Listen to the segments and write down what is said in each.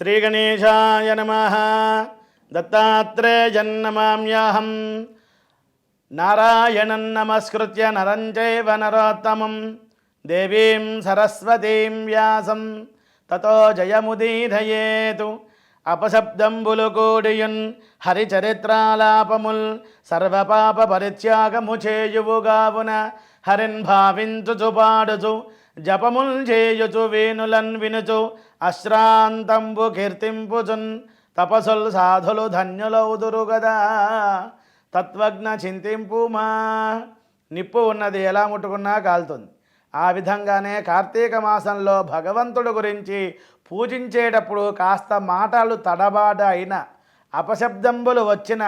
శ్రీగణేశాయ నమః. దత్తాత్రేయన్నమామ్యాహం. నారాయణం నమస్కృత్య నరం చైవ నరోత్తమం దేవీం సరస్వతీం వ్యాసం తతో జయముదీరయేతు. అపశబ్దంబులు కూడియున్ హరిచరిత్రాలాపముల్ సర్వపాప పరిత్యాగము చేయువుగావున హరిన్ భావించుచు పాడుచు జపముల్ చేయుచు వేణులన్ వినుచు అశ్రాంతంబు కీర్తింపుచున్ తపసుల్ సాధులు ధన్యులౌదురు గదా. తత్వజ్ఞ చింతింపుమా. నిప్పు ఉన్నది ఎలా ముట్టుకున్నా కాలుతుంది. ఆ విధంగానే కార్తీక మాసంలో భగవంతుడి గురించి పూజించేటప్పుడు కాస్త మాటలు తడబాటు అయిన అపశబ్దంబులు వచ్చిన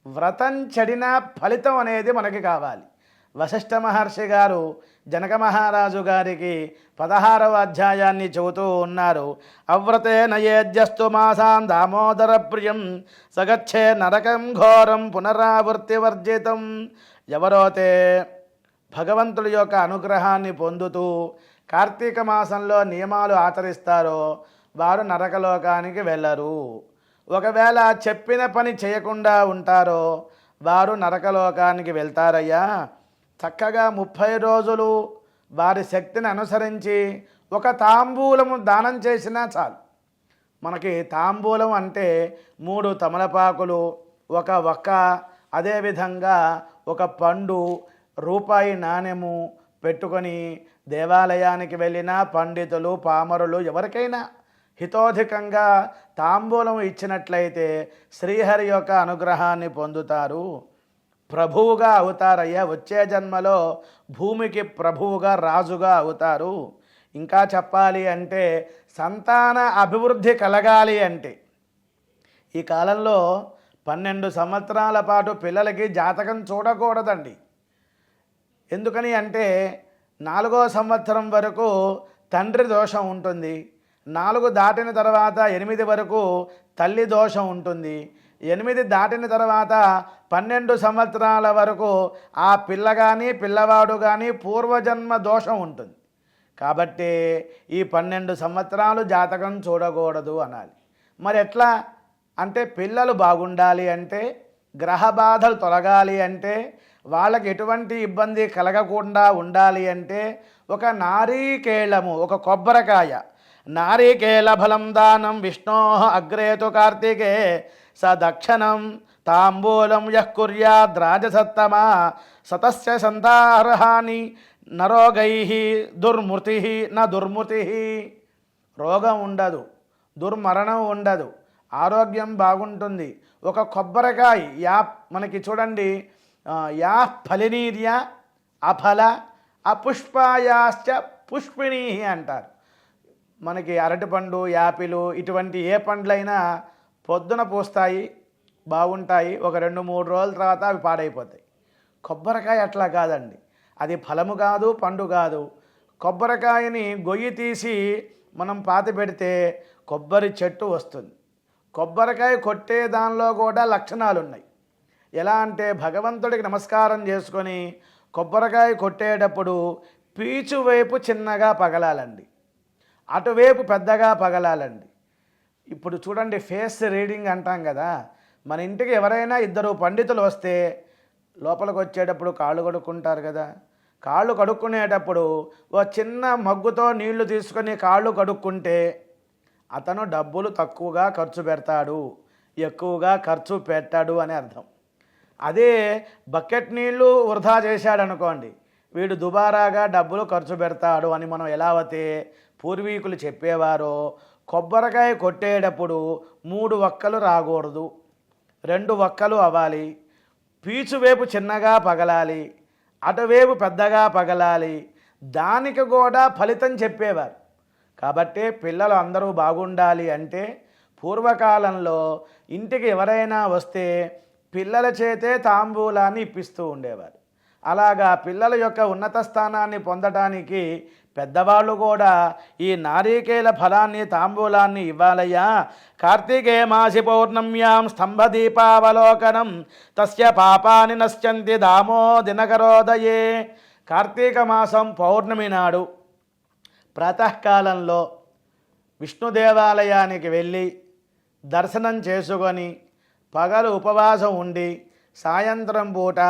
వ్రతం చెడిన ఫలితం అనేది మనకి కావాలి. వశిష్ఠ మహర్షి గారు జనక మహారాజు గారికి 16వ అధ్యాయాన్ని చెబుతూ ఉన్నారు. అవ్రతే నయేద్యస్తు మాసాన్ దామోదర ప్రియం సగచ్చే నరకం ఘోరం పునరావృత్తి వర్జితం. ఎవరైతే భగవంతుడి యొక్క అనుగ్రహాన్ని పొందుతూ కార్తీక మాసంలో నియమాలు ఆచరిస్తారో వారు నరకలోకానికి వెళ్ళరు. ఒకవేళ చెప్పిన పని చేయకుండా ఉంటారో వారు నరకలోకానికి వెళ్తారయ్యా. చక్కగా 30 రోజులు వారి శక్తిని అనుసరించి ఒక తాంబూలము దానం చేసినా చాలు. మనకి తాంబూలం అంటే 3 తమలపాకులు, ఒక వక్క, అదేవిధంగా ఒక పండు, రూపాయి నాణెము పెట్టుకొని దేవాలయానికి వెళ్ళిన పండితులు, పామరులు ఎవరికైనా హితోధికంగా తాంబూలం ఇచ్చినట్లయితే శ్రీహరి యొక్క అనుగ్రహాన్ని పొందుతారు. ప్రభువుగా అవుతారయ్యా. వచ్చే జన్మలో భూమికి ప్రభువుగా, రాజుగా అవుతారు. ఇంకా చెప్పాలి అంటే సంతాన అభివృద్ధి కలగాలి అంటే ఈ కాలంలో 12 సంవత్సరాల పాటు పిల్లలకి జాతకం చూడకూడదండి. ఎందుకని అంటే 4వ సంవత్సరం వరకు తండ్రి దోషం ఉంటుంది. 4 దాటిన తర్వాత 8 వరకు తల్లి దోషం ఉంటుంది. 8 దాటిన తర్వాత 12 సంవత్సరాల వరకు ఆ పిల్ల కానీ పిల్లవాడు కానీ పూర్వజన్మ దోషం ఉంటుంది. కాబట్టి ఈ 12 సంవత్సరాలు జాతకం చూడకూడదు అనాలి. మరి ఎట్లా అంటే పిల్లలు బాగుండాలి అంటే, గ్రహ బాధలు తొలగాలి అంటే, వాళ్ళకి ఎటువంటి ఇబ్బంది కలగకుండా ఉండాలి అంటే ఒక నారీకేళము, ఒక కొబ్బరికాయ, నారీకేళ ఫలం దానం విష్ణో అగ్రేతు కార్తీకే స దక్షిణం తాంబూలం యః కుర్యాద్ రాజసత్తమా సతస్య సంతార్హాని నరోగై దుర్మృతి న దుర్మృతి. రోగం ఉండదు, దుర్మరణం ఉండదు, ఆరోగ్యం బాగుంటుంది. ఒక కొబ్బరికాయ మనకి చూడండి, యా ఫలినీర్య అఫల అపుష్పాయాశ్చ పుష్పిణీ అంటారు. మనకి అరటిపండు, యాపిలు ఇటువంటి ఏ పండ్లైనా పొద్దున పూస్తాయి, బాగుంటాయి. ఒక 2-3 రోజుల తర్వాత అవి పాడైపోతాయి. కొబ్బరికాయ అట్లా కాదండి. అది ఫలము కాదు, పండు కాదు. కొబ్బరికాయని గొయ్యి తీసి మనం పాతి పెడితే కొబ్బరి చెట్టు వస్తుంది. కొబ్బరికాయ కొట్టే దానిలో కూడా లక్షణాలు ఉన్నాయి. ఎలా అంటే భగవంతుడికి నమస్కారం చేసుకొని కొబ్బరికాయ కొట్టేటప్పుడు పీచు వైపు చిన్నగా పగలాలండి, అటువైపు పెద్దగా పగలాలండి. ఇప్పుడు చూడండి, ఫేస్ రీడింగ్ అంటాం కదా. మన ఇంటికి ఎవరైనా 2 పండితులు వస్తే లోపలికి వచ్చేటప్పుడు కాళ్ళు కడుక్కుంటారు కదా. కాళ్ళు కడుక్కునేటప్పుడు ఓ చిన్న మగ్గుతో నీళ్లు తీసుకొని కాళ్ళు కడుక్కుంటే అతను డబ్బులు తక్కువగా ఖర్చు పెడతాడు, ఎక్కువగా ఖర్చు పెట్టాడు అని అర్థం. అదే బకెట్ నీళ్లు వృధా చేశాడనుకోండి, వీడు దుబారాగా డబ్బులు ఖర్చు పెడతాడు అని మనం ఎలా అయితే పూర్వీకులు చెప్పేవారో, కొబ్బరికాయ కొట్టేటప్పుడు 3 వక్కలు రాకూడదు, 2 వక్కలు అవ్వాలి. పీచు వైపు చిన్నగా పగలాలి, అటువైపు పెద్దగా పగలాలి. దానికి కూడా ఫలితం చెప్పేవారు. కాబట్టి పిల్లలు అందరూ బాగుండాలి అంటే పూర్వకాలంలో ఇంటికి ఎవరైనా వస్తే పిల్లల చేతే తాంబూలాన్ని ఇప్పిస్తూ ఉండేవారు. అలాగా పిల్లల యొక్క ఉన్నత స్థానాన్ని పొందడానికి పెద్దవాళ్ళు కూడా ఈ నారీకేల ఫలాన్ని, తాంబూలాన్ని ఇవ్వాలయ్యా. కార్తీకే మాసి పౌర్ణమ్యాం స్తంభదీపావలోకనం తస్య పాపాని నశ్యంతి దామో దినకరోదయే. కార్తీక మాసం పౌర్ణమి నాడు ప్రాతకాలంలో విష్ణు దేవాలయానికి వెళ్ళి దర్శనం చేసుకొని పగలు ఉపవాసం ఉండి సాయంత్రం పూట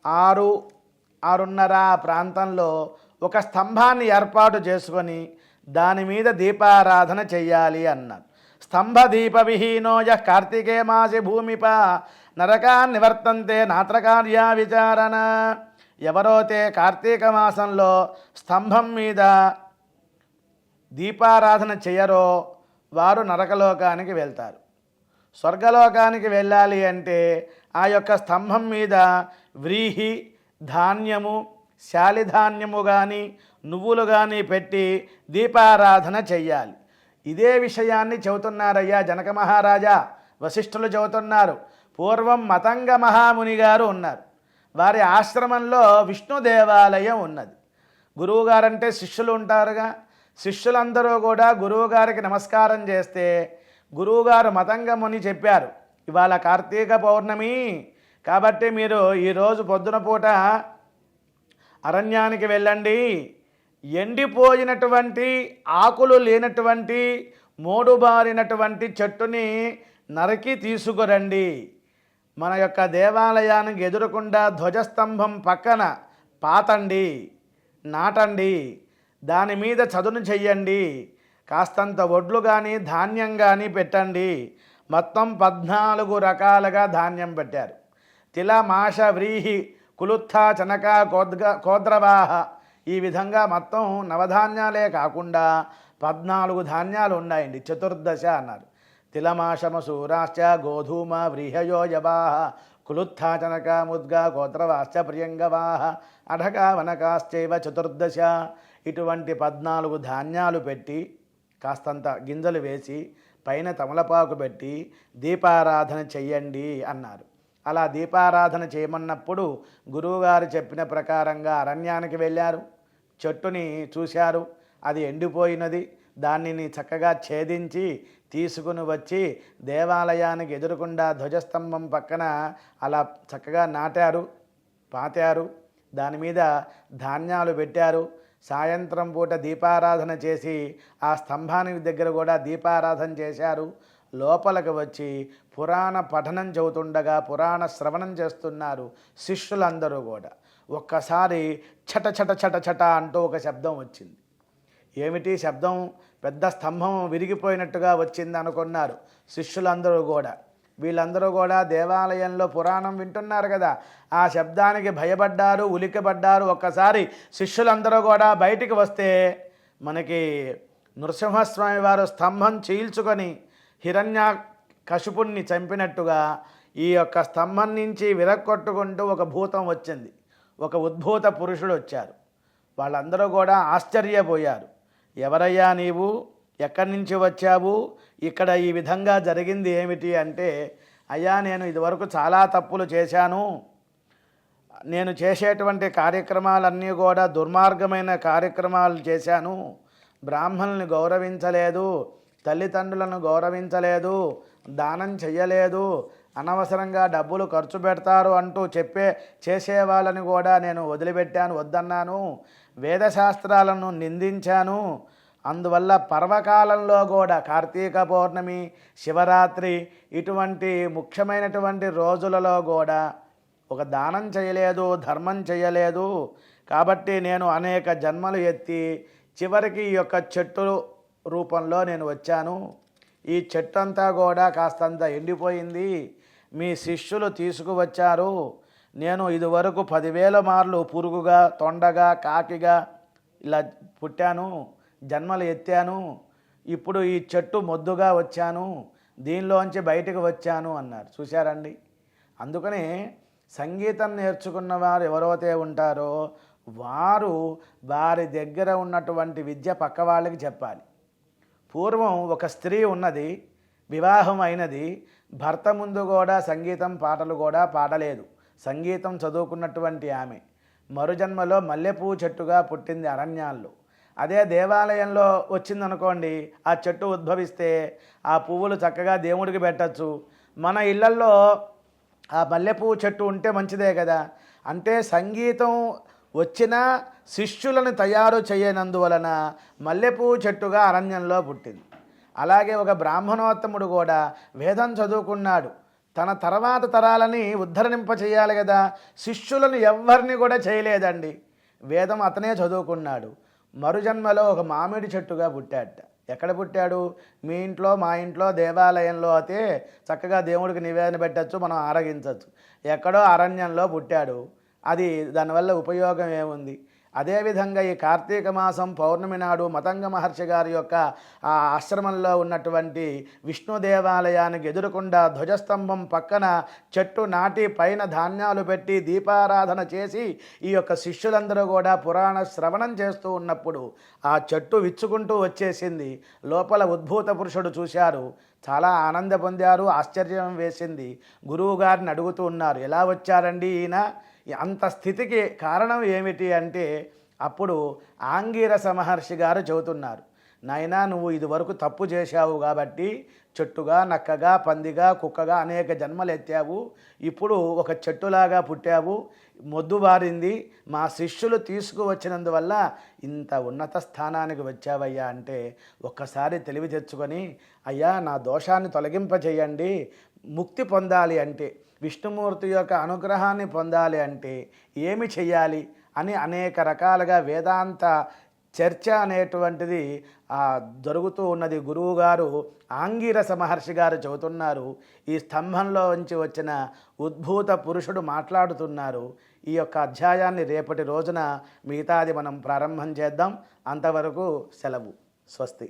6-6:30 ప్రాంతంలో ఒక స్తంభాన్ని ఏర్పాటు చేసుకొని దాని మీద దీపారాధన చెయ్యాలి అన్నారు. స్తంభ దీప విహీనోయ కార్తికే మాసి భూమిప నరకాన్ నివర్తంతే నాత్రకార్య విచారణ. ఎవరైతే కార్తీక మాసంలో స్తంభం మీద దీపారాధన చేయరో వారు నరకలోకానికి వెళ్తారు. స్వర్గలోకానికి వెళ్ళాలి అంటే ఆ యొక్క స్తంభం మీద వ్రీహి ధాన్యము శాలిధాన్యము కానీ నువ్వులు కానీ పెట్టి దీపారాధన చెయ్యాలి. ఇదే విషయాన్ని చెబుతున్నారయ్యా జనక మహారాజా. వశిష్ఠులు చెబుతున్నారు. పూర్వం మతంగ మహాముని గారు ఉన్నారు. వారి ఆశ్రమంలో విష్ణు దేవాలయం ఉన్నది. గురువుగారంటే శిష్యులు ఉంటారుగా. శిష్యులందరూ కూడా గురువుగారికి నమస్కారం చేస్తే గురువుగారు మతంగ ముని చెప్పారు, ఇవాళ కార్తీక పౌర్ణమి కాబట్టి మీరు ఈరోజు పొద్దున పూట అరణ్యానికి వెళ్ళండి, ఎండిపోయినటువంటి ఆకులు లేనటువంటి మోడుబారినటువంటి చెట్టుని నరికి తీసుకురండి. మన యొక్క దేవాలయానికి ఎదురుకుండా ధ్వజస్తంభం పక్కన పాతండి, నాటండి, దాని మీద చదును చెయ్యండి, కాస్తంత వడ్లు కానీ ధాన్యం కానీ పెట్టండి. మొత్తం 14 రకాలుగా ధాన్యం పెట్టారు. తిల మాష వ్రీహి కులుత్థ చనక కోద్రవాహ ఈ విధంగా మొత్తం నవధాన్యాలే కాకుండా 14 ధాన్యాలు ఉన్నాయండి. చతుర్దశ అన్నారు. తిలమాషమ సూరాశ్చ గోధూమ వ్రీహయో యవాహ కులుత్థ చనక ముద్గ గోత్రవాశ్చ ప్రియంగవాహ అఢక వనకాశ్చైవ చతుర్దశ. ఇటువంటి 14 ధాన్యాలు పెట్టి కాస్తంత గింజలు వేసి పైన తమలపాకు పెట్టి దీపారాధన చెయ్యండి అన్నారు. అలా దీపారాధన చేయమన్నప్పుడు గురువుగారు చెప్పిన ప్రకారంగా అరణ్యానికి వెళ్ళారు. చెట్టుని చూశారు, అది ఎండిపోయినది. దానిని చక్కగా ఛేదించి తీసుకుని వచ్చి దేవాలయానికి ఎదురుకుండా ధ్వజస్తంభం పక్కన అలా చక్కగా నాటారు, పాతారు. దాని మీద ధాన్యాలు పెట్టారు. సాయంత్రం పూట దీపారాధన చేసి ఆ స్తంభానికి దగ్గర కూడా దీపారాధన చేశారు. లోపలికి వచ్చి పురాణ పఠనం చెబుతుండగా పురాణ శ్రవణం చేస్తున్నారు శిష్యులందరూ కూడా. ఒక్కసారి చట చట చట చట అంటూ ఒక శబ్దం వచ్చింది. ఏమిటి శబ్దం? పెద్ద స్తంభం విరిగిపోయినట్టుగా వచ్చింది అనుకున్నారు శిష్యులందరూ కూడా. వీళ్ళందరూ కూడా దేవాలయంలో పురాణం వింటున్నారు కదా, ఆ శబ్దానికి భయపడ్డారు, ఉలిక్కిపడ్డారు. ఒక్కసారి శిష్యులందరూ కూడా బయటికి వస్తే మనకి నృసింహస్వామి వారు స్తంభం చీల్చుకొని హిరణ్యకశిపుణ్ణి చంపినట్టుగా ఈ యొక్క స్తంభం నుంచి విరక్కొట్టుకుంటూ ఒక భూతం వచ్చింది. ఒక ఉద్భూత పురుషుడు వచ్చారు. వాళ్ళందరూ కూడా ఆశ్చర్యపోయారు. ఎవరయ్యా నీవు? ఎక్కడి నుంచి వచ్చావు? ఇక్కడ ఈ విధంగా జరిగింది ఏమిటి అంటే, అయ్యా నేను ఇదివరకు చాలా తప్పులు చేశాను. నేను చేసేటువంటి కార్యక్రమాలన్నీ కూడా దుర్మార్గమైన కార్యక్రమాలు చేశాను. బ్రాహ్మణుల్ని గౌరవించలేదు, తల్లిదండ్రులను గౌరవించలేదు, దానం చెయ్యలేదు, అనవసరంగా డబ్బులు ఖర్చు పెడతారు అంటూ చేసేవాళ్ళని కూడా నేను వదిలిపెట్టాను, వద్దన్నాను. వేదశాస్త్రాలను నిందించాను. అందువల్ల పర్వకాలంలో కూడా కార్తీక పౌర్ణమి, శివరాత్రి ఇటువంటి ముఖ్యమైనటువంటి రోజులలో కూడా ఒక దానం చేయలేదు, ధర్మం చేయలేదు. కాబట్టి నేను అనేక జన్మలు ఎత్తి చివరికి ఈ యొక్క చెట్టు రూపంలో నేను వచ్చాను. ఈ చెట్టు అంతా కూడా కాస్తంత ఎండిపోయింది. మీ శిష్యులు తీసుకువచ్చారు. నేను ఇదివరకు 10,000 మార్లు పురుగుగా, తొండగా, కాకిగా ఇలా పుట్టాను, జన్మలు ఎత్తాను. ఇప్పుడు ఈ చెట్టు మొద్దుగా వచ్చాను, దీనిలోంచి బయటకు వచ్చాను అన్నారు. చూశారండి? అందుకనే సంగీతం నేర్చుకున్న వారు ఎవరైతే ఉంటారో వారు వారి దగ్గర ఉన్నటువంటి విద్య పక్క వాళ్ళకి చెప్పాలి. పూర్వం ఒక స్త్రీ ఉన్నది, వివాహం అయినది. భర్త ముందు కూడా సంగీతం పాటలు కూడా పాడలేదు. సంగీతం చదువుకున్నటువంటి ఆమె మరుజన్మలో మల్లెపూ చెట్టుగా పుట్టింది అరణ్యాల్లో. అదే దేవాలయంలో వచ్చిందనుకోండి, ఆ చెట్టు ఉద్భవిస్తే ఆ పువ్వులు చక్కగా దేవుడికి పెట్టచ్చు. మన ఇళ్లల్లో ఆ మల్లెపూ చెట్టు ఉంటే మంచిదే కదా. అంటే సంగీతం వచ్చిన శిష్యులను తయారు చేయనందువలన మల్లెపూ చెట్టుగా అరణ్యంలో పుట్టింది. అలాగే ఒక బ్రాహ్మణోత్తముడు కూడా వేదం చదువుకున్నాడు. తన తర్వాత తరాలని ఉద్ధరణింప చేయాలి కదా. శిష్యులను ఎవ్వరిని కూడా చేయలేదండి. వేదం అతనే చదువుకున్నాడు. మరుజన్మలో ఒక మామిడి చెట్టుగా పుట్టాడట. ఎక్కడ పుట్టాడు? మీ ఇంట్లో, మా ఇంట్లో, దేవాలయంలో అయితే చక్కగా దేవుడికి నివేదన పెట్టచ్చు, మనం ఆరగించవచ్చు. ఎక్కడో అరణ్యంలో పుట్టాడు. అది దానివల్ల ఉపయోగం ఏముంది? అదేవిధంగా ఈ కార్తీక మాసం పౌర్ణమి నాడు మతంగ మహర్షి గారి యొక్క ఆ ఆశ్రమంలో ఉన్నటువంటి విష్ణు దేవాలయానికి ఎదురుకుండా ధ్వజస్తంభం పక్కన చెట్టు నాటి పైన ధాన్యాలు పెట్టి దీపారాధన చేసి ఈ యొక్క శిష్యులందరూ కూడా పురాణ శ్రవణం చేస్తూ ఉన్నప్పుడు ఆ చెట్టు విచ్చుకుంటూ వచ్చేసింది. లోపల ఉద్భూత పురుషుడు చూశారు, చాలా ఆనంద పొందారు, ఆశ్చర్యం వేసింది. గురువు గారిని అడుగుతూ ఉన్నారు, ఎలా వచ్చారండి ఈయన? అంత స్థితికి కారణం ఏమిటి అంటే అప్పుడు ఆంగీరస మహర్షి గారు చెబుతున్నారు, నాయనా నువ్వు ఇదివరకు తప్పు చేశావు కాబట్టి చెట్టుగా, నక్కగా, పందిగా, కుక్కగా అనేక జన్మలు ఎత్తావు. ఇప్పుడు ఒక చెట్టులాగా పుట్టావు, మొద్దుబారింది. మా శిష్యులు తీసుకువచ్చినందువల్ల ఇంత ఉన్నత స్థానానికి వచ్చావయ్యా అంటే ఒక్కసారి తెలివి తెచ్చుకొని, అయ్యా నా దోషాన్ని తొలగింపచేయండి, ముక్తి పొందాలి అంటే, విష్ణుమూర్తి యొక్క అనుగ్రహాన్ని పొందాలి అంటే ఏమి చెయ్యాలి అని అనేక రకాలుగా వేదాంత చర్చ అనేటువంటిది జరుగుతూ ఉన్నది. గురువుగారు ఆంగీరస మహర్షి గారు చెబుతున్నారు, ఈ స్తంభంలో నుంచి వచ్చిన ఉద్భూత పురుషుడు మాట్లాడుతున్నారు. ఈ యొక్క అధ్యాయాన్ని రేపటి రోజున మిగతాది మనం ప్రారంభం చేద్దాం. అంతవరకు సెలవు. స్వస్తి.